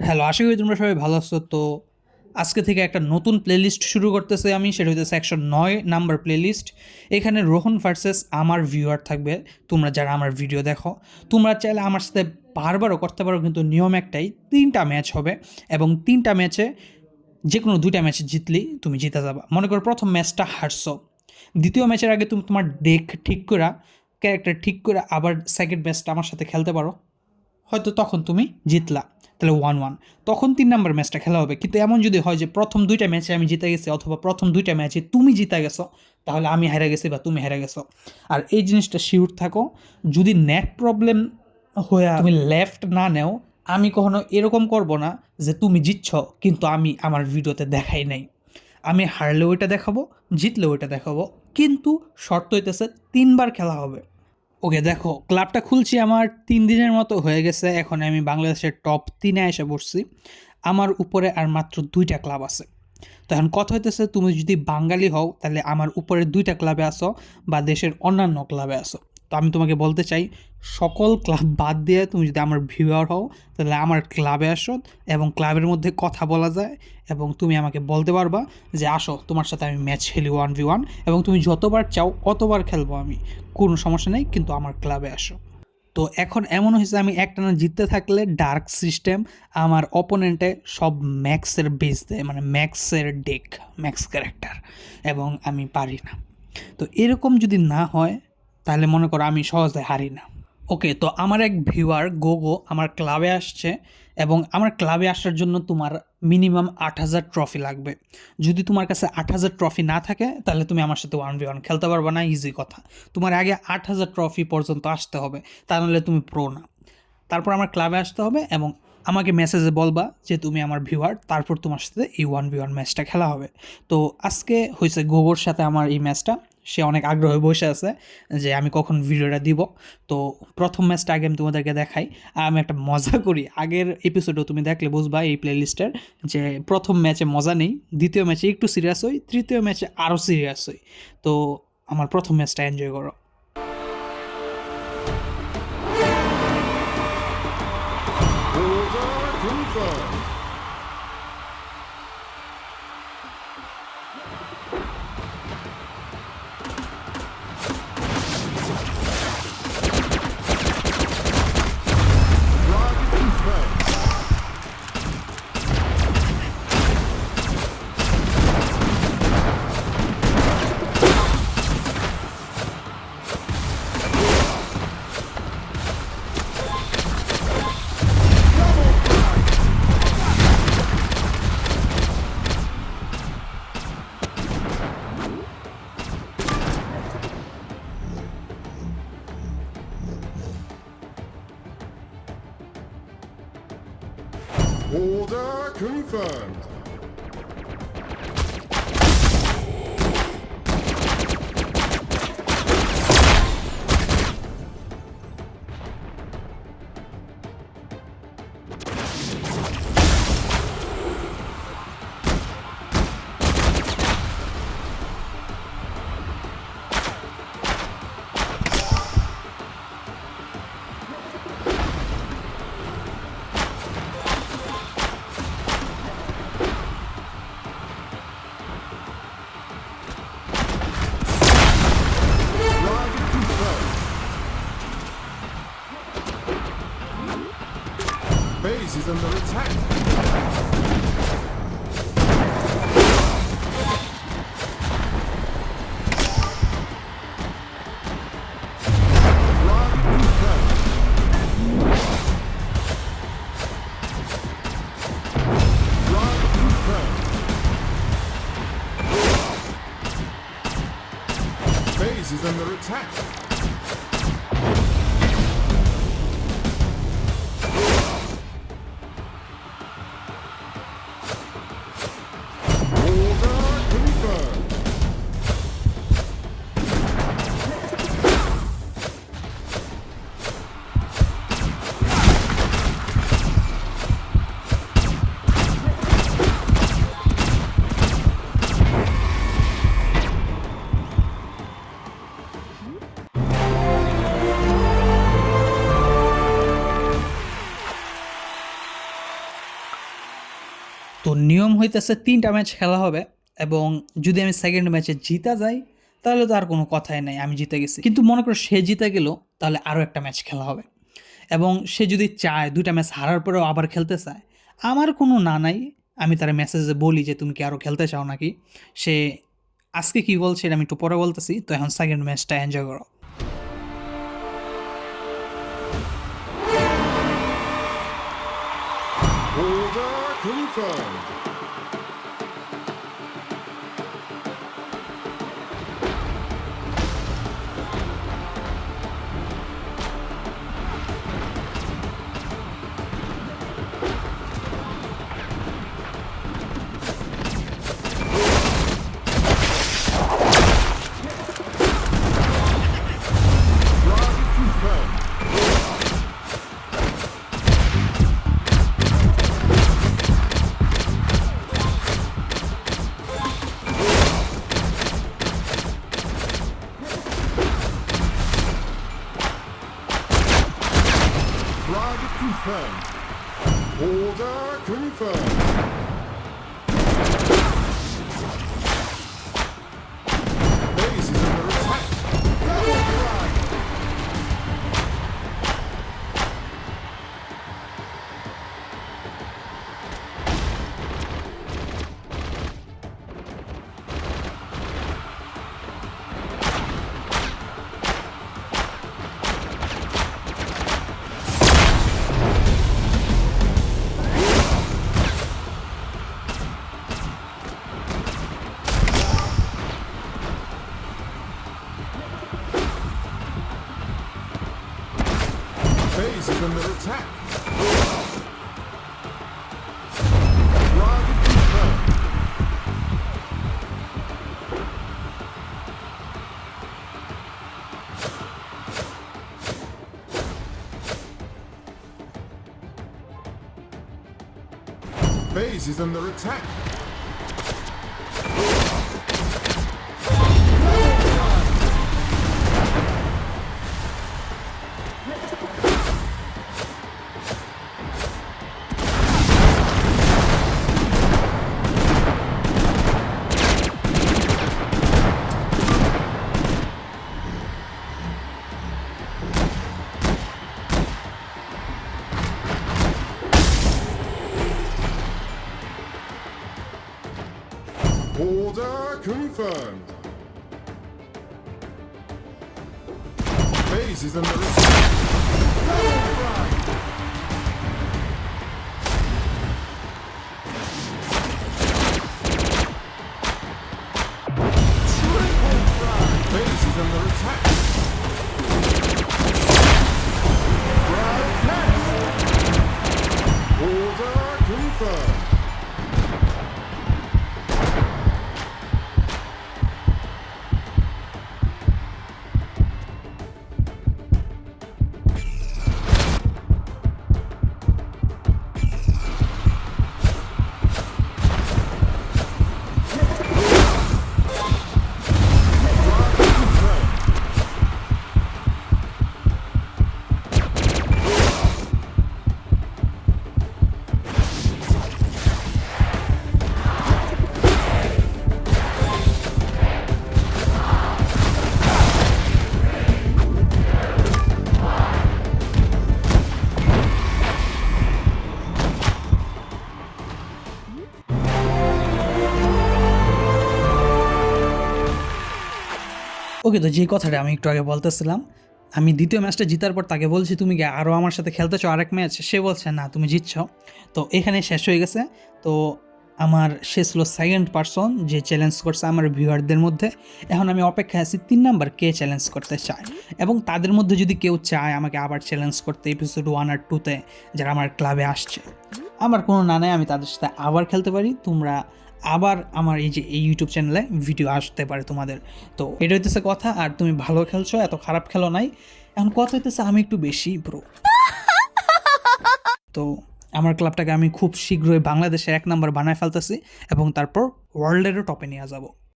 Hello, আশা করি তোমরা সবাই ভালো আছো। তো আজকে থেকে একটা নতুন প্লেলিস্ট শুরু করতেছি আমি, সেটা হইতেছে 109 নাম্বার প্লেলিস্ট। এখানে রোহন ভার্সেস আমার ভিউয়ার থাকবে, তোমরা যারা আমার ভিডিও দেখো। তোমরা চাইলে আমার সাথে বারবারও করতে পারো, কিন্তু নিয়ম একটাই, 3টা ম্যাচ হবে এবং 3টা ম্যাচে যে কোনো 2টা ম্যাচে জিতলেই তুমি জিতে যাবা। মনে করো প্রথম ম্যাচটা হারছো, দ্বিতীয় ম্যাচের আগে তুমি তোমার ডেক ঠিক করা, ক্যারেক্টার ঠিক করে আবার সেকেন্ড ম্যাচটা আমার সাথে খেলতে পারো, হয়তো তখন তুমি জিতলা, তাহলে 1-1। তখন 3 নাম্বার ম্যাচটা খেলা হবে। কিন্তু এমন যদি হয় যে প্রথম 2টা ম্যাচে আমি জিতে গেছি অথবা প্রথম 2টা ম্যাচে তুমি জিতে গেছো, তাহলে আমি হেরে গেছি বা তুমি হেরে গেছো। আর এই জিনিসটা শিওর থাকো, যদি নেট প্রবলেম হয়ে তুমি লেফট না নেও, আমি কখনো এরকম করব না যে তুমি জিতছ কিন্তু আমি আমার ভিডিওতে দেখাই নাই। আমি হারলেও ওইটা দেখাবো, জিতলেও ওইটা দেখাবো, কিন্তু শর্ত হইতেছে 3বার খেলা হবে। ওকে, দেখো ক্লাবটা খুলছি, আমার 3 দিনের মতো হয়ে গেছে। এখন আমি বাংলাদেশের টপ 3-এ এসে পড়ছি। আমার উপরে আর মাত্র 2টা ক্লাব আছে। তো এখন কথা হইতেছে, তুমি যদি বাঙালি হও তাহলে আমার উপরের 2টা ক্লাবে আসো বা দেশের অন্যান্য ক্লাবে আসো। তো আমি তোমাকে বলতে চাই, সকল ক্লাব বাদ দিয়ে তুমি যদি আমার ভিউয়ার হও তাহলে আমার ক্লাবে আসো, এবং ক্লাবের মধ্যে কথা বলা যায় এবং তুমি আমাকে বলতে পারবা যে আসো তোমার সাথে আমি ম্যাচ খেলি 1v1, এবং তুমি যতবার চাও অতবার খেলবো আমি, কোনো সমস্যা নেই, কিন্তু আমার ক্লাবে আসো। তো এখন এমন হয়েছে, আমি একটানা জিততে থাকলে ডার্ক সিস্টেম আমার অপোনেন্টে সব ম্যাক্সের বেস দেয়, মানে ম্যাক্সের ডেক, ম্যাক্স ক্যারেক্টার, এবং আমি পারি না। তো এরকম যদি না হয় তাহলে মনে করো আমি সহজে হারি না। ওকে, তো আমার এক ভিউয়ার গোগো আমার ক্লাবে আসছে, এবং আমার ক্লাবে আসার জন্য তোমার মিনিমাম 8,000 ট্রফি লাগবে। যদি তোমার কাছে 8,000 ট্রফি না থাকে তাহলে তুমি আমার সাথে 1v1 খেলতে পারবে না, ইজি কথা। তোমার আগে 8,000 ট্রফি পর্যন্ত আসতে হবে, তা নাহলে তুমি প্রো না। তারপর আমার ক্লাবে আসতে হবে এবং আমাকে মেসেজে বলবা যে তুমি আমার ভিউয়ার, তারপর তোমার সাথে এই 1v1 ম্যাচটা খেলা হবে। তো আজকে হয়েছে গোবর সাথে আমার এই ম্যাচটা, সে অনেক আগ্রহে বসে আছে যে আমি কখন ভিডিওটা দিব। তো প্রথম ম্যাচটা আগে আমি তোমাদেরকে দেখাই। আর আমি একটা মজা করি, আগের এপিসোডও তুমি দেখলে বুঝবা এই প্লেলিস্টের, যে প্রথম ম্যাচে মজা নেই, দ্বিতীয় ম্যাচে একটু সিরিয়াস হই, তৃতীয় ম্যাচে আরও সিরিয়াস হই। তো আমার প্রথম ম্যাচটা এনজয় করো। Order confirmed. Target confirmed. Order confirmed. Target confirmed. Base is under attack. Target confirmed. Target confirmed. Base is under attack. Order confirmed. তো নিয়ম হইতেছে 3টা ম্যাচ খেলা হবে এবং যদি আমি সেকেন্ড ম্যাচে জিতা যাই তাহলে তো আর কোনো কথাই নাই, আমি জিতে গেছি। কিন্তু মনে করো সে জিতে গেল, তাহলে আরও একটা ম্যাচ খেলা হবে এবং সে যদি চায় 2টা ম্যাচ হারার পরেও আবার খেলতে চায়, আমার কোনো না নাই। আমি তার মেসেজে বলি যে তুমি কি আরও খেলতে চাও নাকি। সে আজকে কী বলছে এটা আমি একটু পরে বলতেছি। তো এখন সেকেন্ড ম্যাচটা এনজয় করো। Order confirmed. Frag confirmed. Frag confirmed. Order confirmed. Base is under attack. Double frag. Base is under attack. Frag confirmed. Base is under attack. Order confirmed. Base is under attack. Double frag. Triple frag. Base is under attack. Frag test. Order confirmed. ওকে, তো যে কথাটা আমি একটু আগে বলতেছিলাম, আমি দ্বিতীয় ম্যাচটা জিতার পর তাকে বলছি তুমি কি আরও আমার সাথে খেলতে চাও আরেক ম্যাচ? সে বলছে না, তুমি জিতছ। তো এখানে শেষ হয়ে গেছে। তো আমার সে ছিল সেকেন্ড পারসন যে চ্যালেঞ্জ করছে আমার ভিউয়ারদের মধ্যে। এখন আমি অপেক্ষায় আছি 3 নাম্বার কে চ্যালেঞ্জ করতে চায়, এবং তাদের মধ্যে যদি কেউ চায় আমাকে আবার চ্যালেঞ্জ করতে এপিসোড 1 আর 2তে, যারা আমার ক্লাবে আসছে, আমার কোনো না নেই, আমি তাদের সাথে আবার খেলতে পারি। তোমরা আবার আমার এই যে এই ইউটিউব চ্যানেলে ভিডিও আসতে পারে তোমাদের। তো এটা হইতেছে কথা। আর তুমি ভালো খেলছো, এত খারাপ খেলো নাই। এখন কথা হইতেছে আমি একটু বেশি ব্রো। তো আমার ক্লাবটাকে আমি খুব শীঘ্রই বাংলাদেশের 1 নাম্বার বানায় ফেলতেছি এবং তারপর ওয়ার্ল্ডেরও টপে নিয়ে যাব।